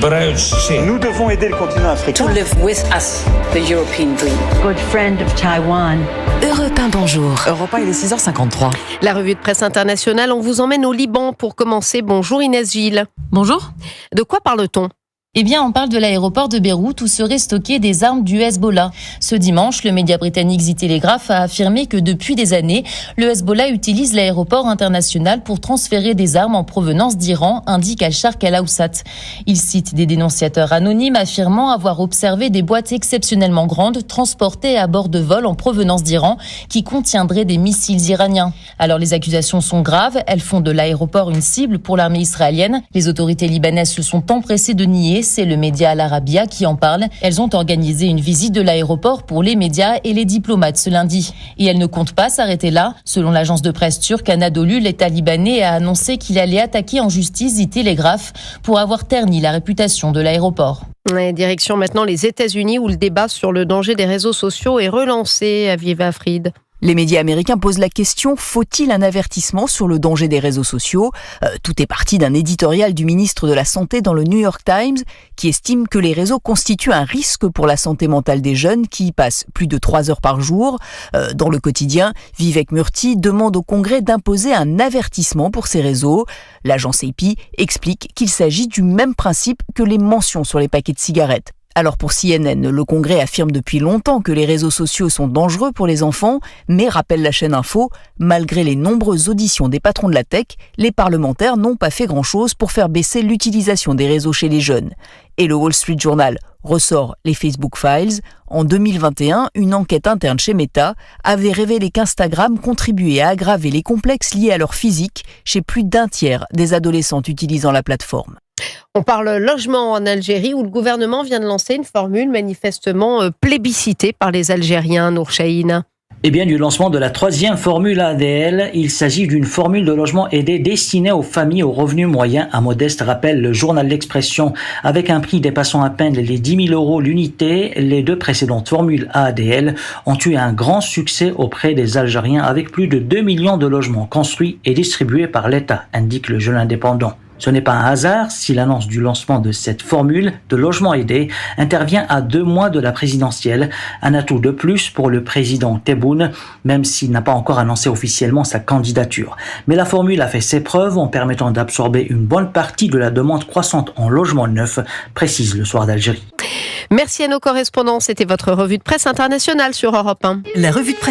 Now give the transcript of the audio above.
Nous devons aider le continent africain. To live with us, the European dream. Good friend of Taiwan. Europe 1, bonjour. Europe 1, il est 6h53. La revue de presse internationale, on vous emmène au Liban pour commencer. Bonjour Inès Gilles. Bonjour. De quoi parle-t-on ? Eh bien, on parle de l'aéroport de Beyrouth où seraient stockées des armes du Hezbollah. Ce dimanche, le média britannique The Telegraph a affirmé que depuis des années, le Hezbollah utilise l'aéroport international pour transférer des armes en provenance d'Iran, indique Al-Sharq Al-Awsat. Il cite des dénonciateurs anonymes affirmant avoir observé des boîtes exceptionnellement grandes transportées à bord de vols en provenance d'Iran qui contiendraient des missiles iraniens. Alors les accusations sont graves, elles font de l'aéroport une cible pour l'armée israélienne. Les autorités libanaises se sont empressées de nier. C'est le média Al Arabiya qui en parle. Elles ont organisé une visite de l'aéroport pour les médias et les diplomates ce lundi. Et elles ne comptent pas s'arrêter là. Selon l'agence de presse turque Anadolu, l'État libanais a annoncé qu'il allait attaquer en justice The Telegraph pour avoir terni la réputation de l'aéroport. Ouais, direction maintenant les États-Unis où le débat sur le danger des réseaux sociaux est relancé. Aviva Fried. Les médias américains posent la question, faut-il un avertissement sur le danger des réseaux sociaux ? Tout est parti d'un éditorial du ministre de la Santé dans le New York Times qui estime que les réseaux constituent un risque pour la santé mentale des jeunes qui y passent plus de 3 heures par jour. Dans le quotidien, Vivek Murthy demande au Congrès d'imposer un avertissement pour ces réseaux. L'agence AP explique qu'il s'agit du même principe que les mentions sur les paquets de cigarettes. Alors pour CNN, le Congrès affirme depuis longtemps que les réseaux sociaux sont dangereux pour les enfants, mais rappelle la chaîne Info, malgré les nombreuses auditions des patrons de la tech, les parlementaires n'ont pas fait grand-chose pour faire baisser l'utilisation des réseaux chez les jeunes. Et le Wall Street Journal ressort les Facebook Files. En 2021, une enquête interne chez Meta avait révélé qu'Instagram contribuait à aggraver les complexes liés à leur physique chez plus d'un tiers des adolescentes utilisant la plateforme. On parle logement en Algérie où le gouvernement vient de lancer une formule manifestement plébiscitée par les Algériens, Nour Chahine. Eh bien, du lancement de la 3e formule ADL, il s'agit d'une formule de logement aidé destinée aux familles aux revenus moyens à modeste, rappelle le journal L'Expression. Avec un prix dépassant à peine les 10 000 euros l'unité, les 2 précédentes formules ADL ont eu un grand succès auprès des Algériens avec plus de 2 millions de logements construits et distribués par l'État, indique le journal indépendant. Ce n'est pas un hasard si l'annonce du lancement de cette formule de logement aidé intervient à 2 mois de la présidentielle, un atout de plus pour le président Tebboune, même s'il n'a pas encore annoncé officiellement sa candidature. Mais la formule a fait ses preuves en permettant d'absorber une bonne partie de la demande croissante en logement neuf, précise le Soir d'Algérie. Merci à nos correspondants, c'était votre revue de presse internationale sur Europe 1. La revue de presse